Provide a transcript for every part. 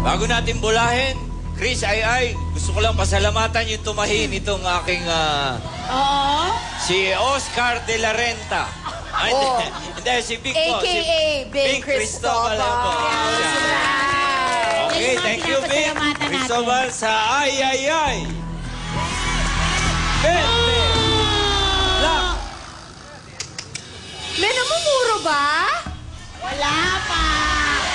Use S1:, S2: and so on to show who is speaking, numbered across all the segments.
S1: Bago natin bulahin, Chris, gusto ko lang pasalamatan yung tumahin itong aking,
S2: Oo.
S1: si Oscar de la Renta. Ay, hindi, si Big po.
S3: AKA Big Cristobal.
S1: Okay, thank you, Big Cristobal, sa ay. 20. Black.
S3: May namumuro ba?
S2: Wala pa.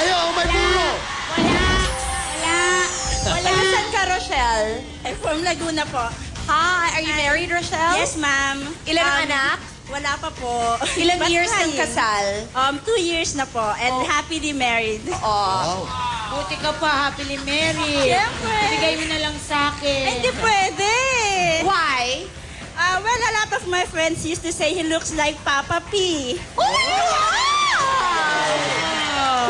S4: Kayo, may puro.
S2: Wala.
S3: Saan ka, Rochelle?
S2: I'm from Laguna po.
S3: Hi, are you married, Rochelle?
S2: Yes, ma'am.
S3: Ilan ang anak?
S2: Wala pa po.
S3: Ilang
S2: But
S3: years ng
S2: trying.
S3: kasal?
S2: 2 years na po. And happily married.
S3: Oh.
S5: Buti ka pa, happily married.
S2: Siyempre.
S5: Bigay mo na lang sa akin.
S2: Hindi pwede.
S3: Why?
S2: Well, a lot of my friends used to say he looks like Papa P.
S3: Oh!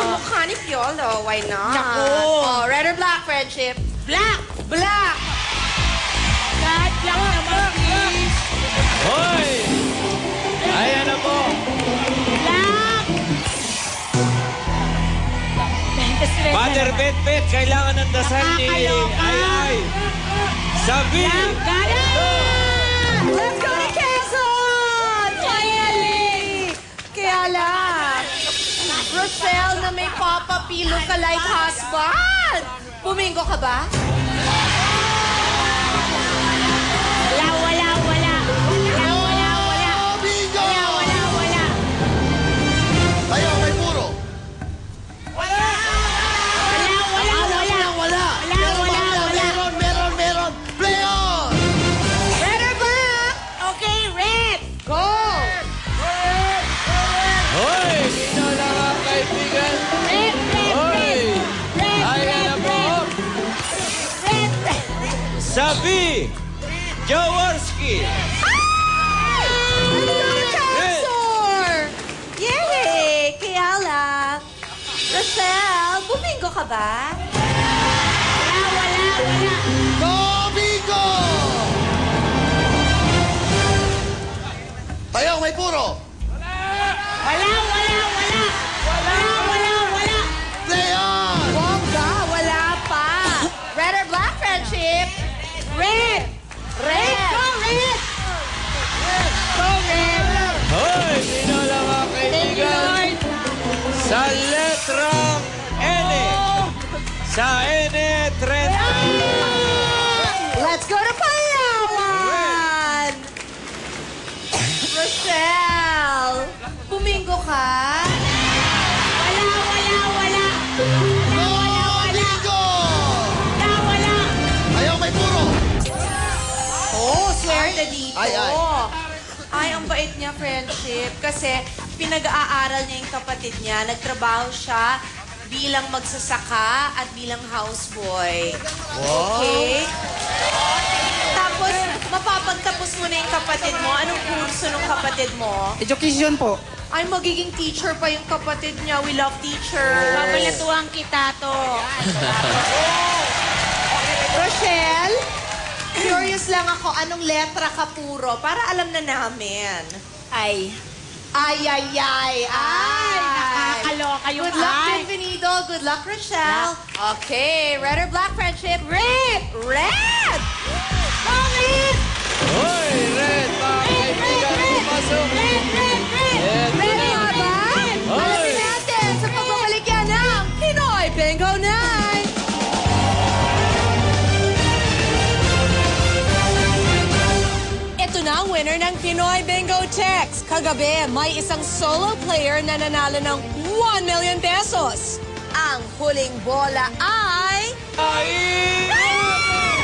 S3: Kumukha ni Piolo. Why not?
S2: Naku.
S3: Oh, red or black friendship?
S5: Black!
S3: Black!
S5: God, black naman, please.
S1: Hoy! Ayan na po.
S5: Black!
S1: Father Bet, kailangan ng dasal ni
S5: Nakakaloka.
S1: Ay. Sabi.
S5: Got it!
S3: Let's go to Quezon! Finally! Kaya lang, Rochelle na may Papa P look-alike husband! Pumingo ka ba?
S5: Wala.
S4: Bingo!
S5: Wala.
S4: Kayo, may puro.
S5: Wala.
S4: Meron. Play on!
S3: Red or black?
S5: Okay, red.
S3: Go!
S1: Hoy! Sino lang ang kaibigan?
S5: Red.
S1: Hoy! Ayan na po.
S5: Red.
S1: Sabi. Jaworski.
S3: Let's go to Castor! Yay! Kaya lang, Rochelle, bumingo ka ba?
S5: Wala.
S4: Go, bingo! Kayo, may puro.
S5: Wala.
S4: Play on!
S3: Bongga, wala pa. Red or black friendship?
S5: Red.
S3: Red!
S5: Go, red.
S1: Hoy! Sino lang ang kaibigan? Sa letrang N. Sa N, 30.
S3: Let's go to Palawan! Rochelle, bumingo ka?
S5: Wala.
S4: Go, bingo! Kayo, may puro.
S3: Oh, swerte dito.
S4: Ay.
S3: Ay, ang bait niya, friendship. Kasi pinag-aaral niya yung kapatid niya. Nagtrabaho siya bilang magsasaka at bilang houseboy. Okay? Tapos, mapapagtapos mo na yung kapatid mo. Anong kurso ng kapatid mo?
S6: Education po.
S3: Ay, magiging teacher pa yung kapatid niya. We love teachers.
S5: Babalatuhan kita to.
S3: Rochelle, curious lang ako, anong letra ka puro? Para alam na namin.
S5: Ay.
S3: Ay.
S5: Nakakaloka yung
S3: Good luck,
S5: ay.
S3: Bienvenido. Good luck, Rochelle. Okay, red or black friendship?
S5: Red.
S3: Red!
S5: Red.
S1: Hoy! Red! Mga kaibigan, pumasok. Eto
S3: Ready
S1: na.
S3: ka ba?
S1: Hoy!
S3: Alamin natin sa pagbabalik yan ng Pinoy Bingo Night! Ito na ang winner ng Pinoy Bingo Text. Kagabi, may isang solo player na nanalo ng 1 million pesos. Ang huling bola ay...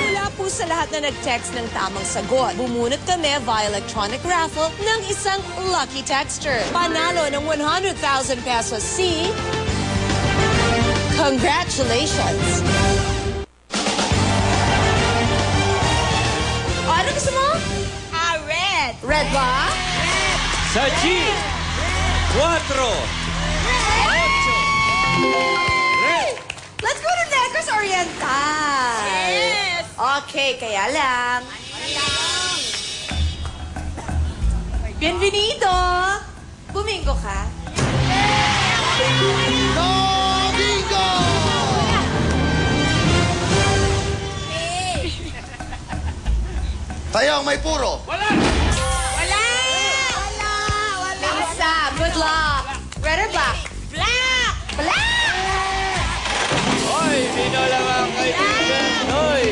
S3: Mula po sa lahat na nag-text ng tamang sagot, bumunot kami via electronic raffle ng isang lucky texter. Panalo ng 100,000 pesos si... Congratulations! O, ano gusto mo?
S2: Red.
S3: Red ba?
S1: Sa G. 4. Red.
S3: Let's go to Negros Oriental!
S2: Yes.
S3: Okay, kaya lang. Bienvenido! Bumingo ka?
S4: Go, bingo! Kayo ang may puro.
S5: Wala!
S3: Lisa, good luck. Red or black?
S5: Black!
S3: Black!
S1: Hoy, Binola mga kaibigan. Hoy!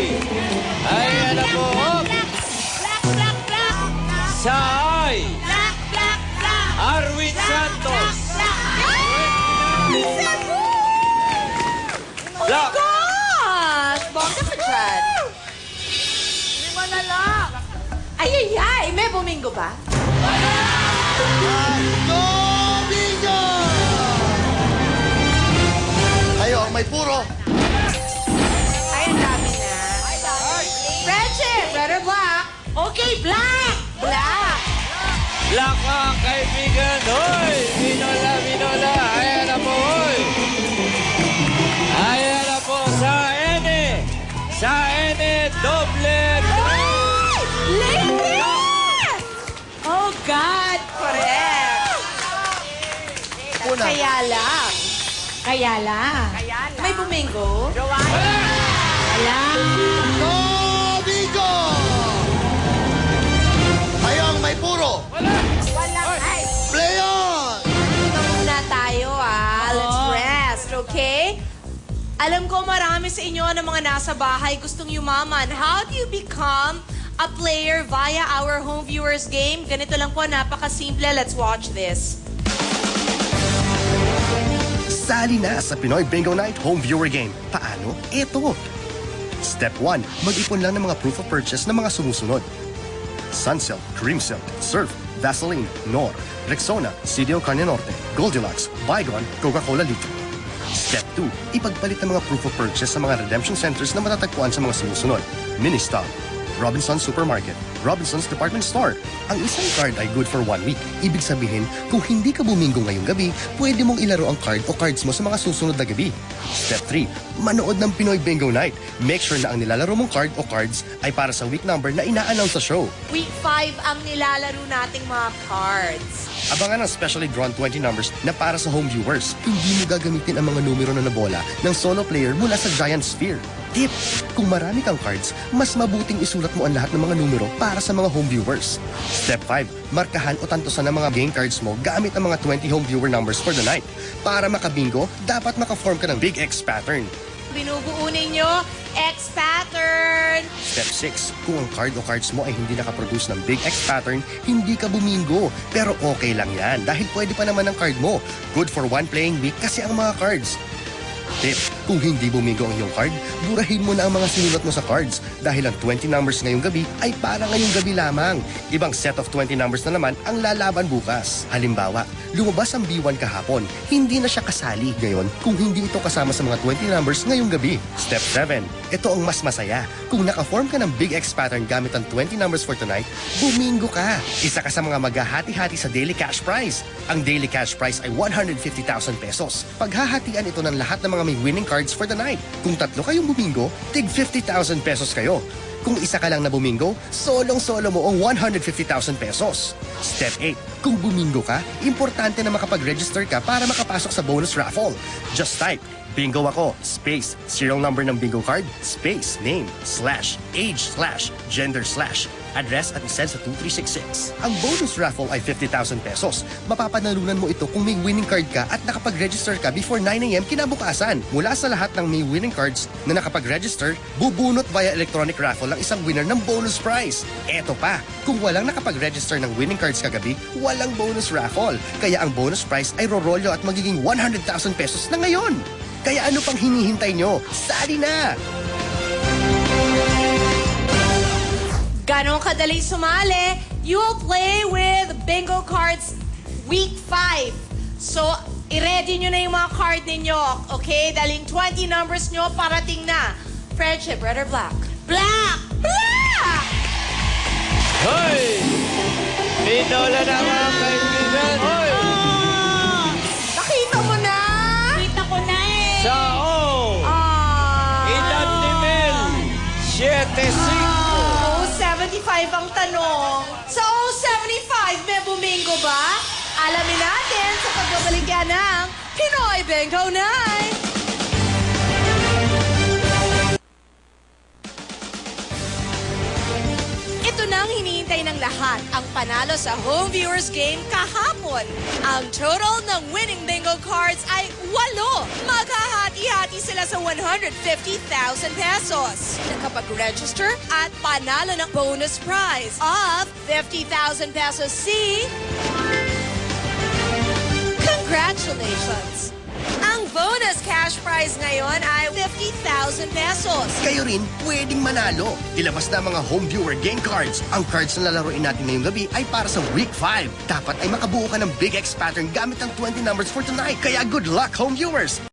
S1: Ay, ano po? Hop!
S5: Black, black, black!
S1: Sa ay!
S5: Black, black, black!
S1: Arwin Santos! Black!
S3: Gosh! Bongga pa dyan. Ay, may bumingo ba?
S4: Go, bingo! Kayo ang may puro.
S3: Ay, ang dami na. Friendship, red or black?
S5: Okay, black!
S3: Black.
S1: Black mga kaibigan. Hoy! Binola, Binola. Ayan na po, hoy! Ayan na po sa N. Sa N, doble.
S3: Oh, God. Correct.
S4: Una.
S3: Kaya lang.
S5: Kaya lang.
S3: May bumingo?
S5: Wala.
S4: Go, bingo! Kayo ang may puro. Play on!
S3: Ito muna tayo, Let's rest, okay? Alam ko marami sa inyo na mga nasa bahay gustong yumaman. How do you become a player via our home viewers game? Ganito lang po, napakasimple. Let's watch this.
S6: Sali na sa Pinoy Bingo Night Home Viewer Game. Paano? Ito. Step 1. Mag-ipon lang ng mga proof of purchase ng mga sumusunod. Sunsilk, Creamsilk, Surf, Vaseline, Nor, Rexona, CDO Carne Norte, Goldilocks, Bygone, Coca-Cola Litro. Step 2. Ipagpalit ng mga proof of purchase sa mga redemption centers na matatagpuan sa mga sumusunod. Ministop, Robinsons Supermarket, Robinsons Department Store. Ang isang card ay good for 1 week. Ibig sabihin, kung hindi ka bumingo ngayong gabi, pwede mong ilaro ang card o cards mo sa mga susunod na gabi. Step 3. Manood ng Pinoy Bingo Night. Make sure na ang nilalaro mong card o cards ay para sa week number na ina-announce sa show.
S3: Week 5 ang nilalaro nating mga cards.
S6: Abangan ang specially drawn 20 numbers na para sa home viewers. Hindi mo gagamitin ang mga numero na nabola ng solo player mula sa Giant Sphere. Tip! Kung marami kang cards, mas mabuting isulat mo ang lahat ng mga numero para sa mga home viewers. Step 5. Markahan o tantosan ang mga game cards mo gamit ang mga 20 home viewer numbers for the night. Para makabingo, dapat makaform ka ng Big X pattern.
S3: Binubuo ninyo X pattern.
S6: Step 6. Kung ang card o cards mo ay hindi nakaproduce ng Big X pattern, hindi ka bumingo. Pero okay lang yan dahil pwede pa naman ang card mo. Good for 1 playing week kasi ang mga cards. Tip, kung hindi bumingo ang iyong card, burahin mo na ang mga sinulat mo sa cards dahil ang 20 numbers ngayong gabi ay para ngayong gabi lamang. Ibang set of 20 numbers na naman ang lalaban bukas. Halimbawa, lumabas ang B1 kahapon, hindi na siya kasali. Ngayon, kung hindi ito kasama sa mga 20 numbers ngayong gabi. Step 7. Ito ang mas masaya. Kung naka-form ka ng Big X pattern gamit ang 20 numbers for tonight, bumingo ka. Isa ka sa mga maghahati-hati sa daily cash prize. Ang daily cash prize ay 150,000 pesos. Paghahatian ito ng lahat ng mga may winning cards for the night. Kung tatlo kayong bumingo, tig 50,000 pesos kayo. Kung isa ka lang na bumingo, solong-solo mo ang 150,000 pesos. Step 8. Kung bumingo ka, importante na makapag-register ka para makapasok sa bonus raffle. Just type, bingo ako, space, serial number ng bingo card, space, name, slash, age, slash, gender, slash, address at isend sa 2366. Ang bonus raffle ay 50,000 pesos. Mapapanalunan mo ito kung may winning card ka at nakapag-register ka before 9 a.m. kinabukasan. Mula sa lahat ng may winning cards na nakapag-register, bubunot via electronic raffle ang isang winner ng bonus prize. Eto pa, kung walang nakapag-register ng winning cards kagabi, walang bonus raffle. Kaya ang bonus prize ay rorolyo at magiging 100,000 pesos na ngayon. Kaya ano pang hinihintay nyo? Sali na!
S3: Ganon kadali sumali, you will play with Bingo Cards Week 5. So, i-ready nyo na yung mga card ninyo, okay? Dahil yung 20 numbers nyo, parating na. Friendship, red or black?
S5: Black!
S3: Black!
S1: Hoy! Binola na mga kaibigan. Hoy!
S3: Nakita mo na?
S5: Kita ko na eh!
S1: Sa O! Edad ni Mel, 7-5.
S3: 75 ang tanong. Sa 075, may bumingo ba? Alamin natin sa pagbabalik yan ng Pinoy Bingo Night! Ito na At ang panalo sa home viewers game kahapon. Ang total ng winning bingo cards ay 8. Maghahati-hati sila sa 150,000 pesos. Nakapag-register at panalo ng bonus prize of 50,000 pesos. See? Congratulations! Ang bonus cash prize ngayon ay 50,000 pesos.
S6: Kayo rin, pwedeng manalo. Ilabas na ang mga home viewer game cards. Ang cards na lalaroin natin ngayong gabi ay para sa Week 5. Dapat ay makabuo ka ng Big X pattern gamit ang 20 numbers for tonight. Kaya good luck, home viewers!